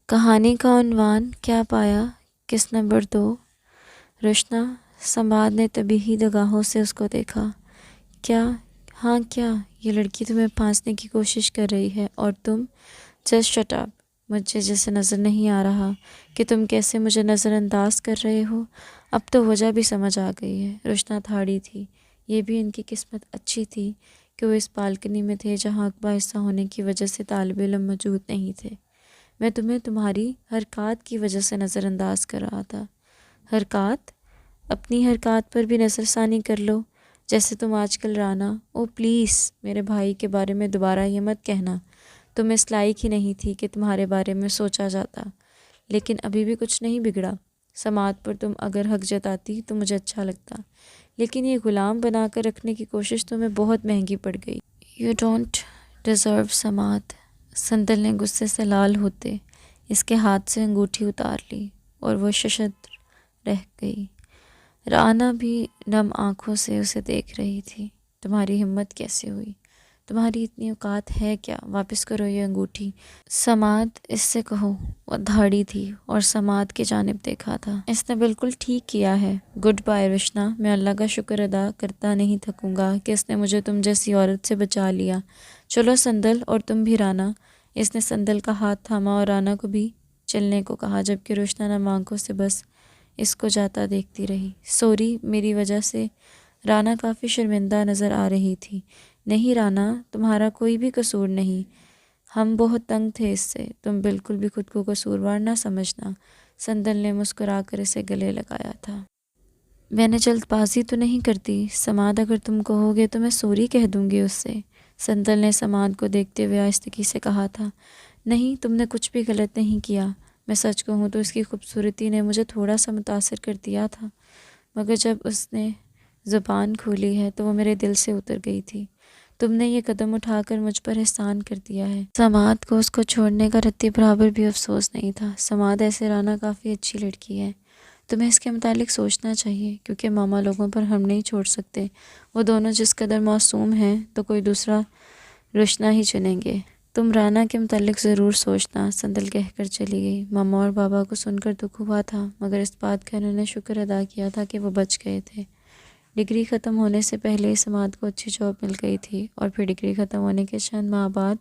کہانی کا عنوان کیا پایا کس نمبر 2۔ روشنا سماد نے طبیعی نگاہوں سے اس کو دیکھا۔ کیا؟ ہاں کیا؟ یہ لڑکی تمہیں پھانسنے کی کوشش کر رہی ہے اور تم جسٹ شٹ اپ۔ مجھے جیسے نظر نہیں آ رہا کہ تم کیسے مجھے نظر انداز کر رہے ہو۔ اب تو وجہ بھی سمجھ آ گئی ہے۔ روشنا تھاڑی تھی۔ یہ بھی ان کی قسمت اچھی تھی کہ وہ اس بالکنی میں تھے جہاں اقبا حصہ ہونے کی وجہ سے طالب علم موجود نہیں تھے۔ میں تمہیں تمہاری حرکات کی وجہ سے نظر انداز کر رہا تھا۔ حرکات؟ اپنی حرکات پر بھی نظر ثانی کر لو جیسے تم آج کل۔ رانا او پلیز میرے بھائی کے بارے میں دوبارہ یہ مت کہنا۔ تم اس لائق ہی نہیں تھی کہ تمہارے بارے میں سوچا جاتا۔ لیکن ابھی بھی کچھ نہیں بگڑا۔ سماعت پر تم اگر حق جتاتی تو مجھے اچھا لگتا، لیکن یہ غلام بنا کر رکھنے کی کوشش تمہیں بہت مہنگی پڑ گئی۔ یو ڈونٹ ڈیزرو سماعت۔ سندل نے غصے سے لال ہوتے اس کے ہاتھ سے انگوٹھی اتار لی اور وہ ششدر رہ گئی۔ رانا بھی نم آنکھوں سے اسے دیکھ رہی تھی۔ تمہاری ہمت کیسے ہوئی؟ تمہاری اتنی اوقات ہے کیا؟ واپس کرو یہ انگوٹھی۔ سماعت اس سے کہو۔ وہ دھاڑی تھی اور سماعت کی جانب دیکھا تھا۔ اس نے بالکل ٹھیک کیا ہے۔ Good bye Roshna. میں اللہ کا شکر ادا کرتا نہیں تھکوں گا کہ اس نے مجھے تم جیسی عورت سے بچا لیا۔ چلو سندل، اور تم بھی رانا۔ اس نے سندل کا ہاتھ تھاما اور رانا کو بھی چلنے کو کہا، جبکہ روشنا نم آنکھوں سے بس اس کو جاتا دیکھتی رہی۔ سوری، میری وجہ سے۔ رانا کافی شرمندہ نظر آ رہی تھی۔ نہیں رانا، تمہارا کوئی بھی قصور نہیں۔ ہم بہت تنگ تھے اس سے۔ تم بالکل بھی خود کو قصوروار نہ سمجھنا۔ سندل نے مسکرا کر اسے گلے لگایا تھا۔ میں نے جلد بازی تو نہیں کرتی سماعت، اگر تم کہو گے تو میں سوری کہہ دوں گی اس سے۔ سندل نے سماعت کو دیکھتے ہوئے آہستگی سے کہا تھا۔ نہیں، تم نے کچھ بھی غلط نہیں کیا۔ میں سچ کہوں تو اس کی خوبصورتی نے مجھے تھوڑا سا متاثر کر دیا تھا، مگر جب اس نے زبان کھولی ہے تو وہ میرے دل سے اتر گئی تھی۔ تم نے یہ قدم اٹھا کر مجھ پر احسان کر دیا ہے۔ سماعت کو اس کو چھوڑنے کا رتی برابر بھی افسوس نہیں تھا۔ سماعت، ایسے رانا کافی اچھی لڑکی ہے۔ تمہیں اس کے متعلق سوچنا چاہیے، کیونکہ ماما لوگوں پر ہم نہیں چھوڑ سکتے۔ وہ دونوں جس قدر معصوم ہیں تو کوئی دوسرا روشنا ہی چنیں گے۔ تم رانا کے متعلق ضرور سوچنا۔ سندل کہہ کر چلی گئی۔ ماما اور بابا کو سن کر دکھ ہوا تھا، مگر اس بات کا انہوں نے شکر ادا کیا تھا کہ وہ بچ گئے تھے۔ ڈگری ختم ہونے سے پہلے ہی سماعت کو اچھی جاب مل گئی تھی، اور پھر ڈگری ختم ہونے کے چند ماہ بعد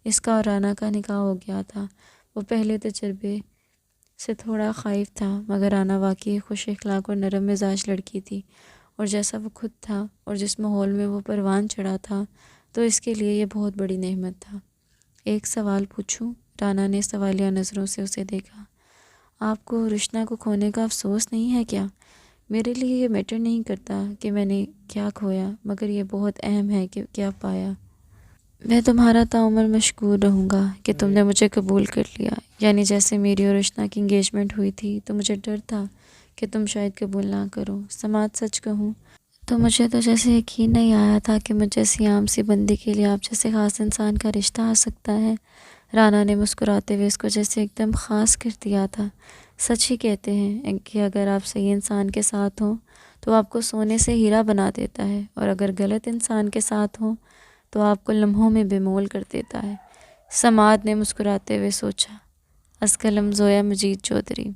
اس کا اور رانا کا نکاح ہو گیا تھا۔ وہ پہلے تجربے سے تھوڑا خائف تھا، مگر رانا واقعی خوش اخلاق اور نرم مزاج لڑکی تھی، اور جیسا وہ خود تھا اور جس ماحول میں وہ پروان چڑھا تھا تو اس کے لیے یہ بہت بڑی نعمت تھا۔ ایک سوال پوچھوں؟ رانا نے سوالیہ نظروں سے اسے دیکھا۔ آپ کو روشنا کو کھونے کا افسوس نہیں ہے کیا؟ میرے لیے یہ میٹر نہیں کرتا کہ میں نے کیا کھویا، مگر یہ بہت اہم ہے کہ کیا پایا۔ میں تمہارا تعمر مشکور رہوں گا کہ تم نے مجھے قبول کر لیا۔ یعنی جیسے میری اور روشنا کی انگیجمنٹ ہوئی تھی تو مجھے ڈر تھا کہ تم شاید قبول نہ کرو۔ سماعت، سچ کہوں تو مجھے تو جیسے یقین نہیں آیا تھا کہ مجھ جیسی عام سی بندی کے لیے آپ جیسے خاص انسان کا رشتہ آ سکتا ہے۔ رانا نے مسکراتے ہوئے اس کو جیسے ایک دم خاص کر دیا تھا۔ سچ ہی کہتے ہیں کہ اگر آپ صحیح انسان کے ساتھ ہوں تو آپ کو سونے سے ہیرا بنا دیتا ہے، اور اگر غلط انسان کے ساتھ ہوں تو آپ کو لمحوں میں بے مول کر دیتا ہے۔ سماعت نے مسکراتے ہوئے سوچا۔ از قلم زویا مجید چودھری۔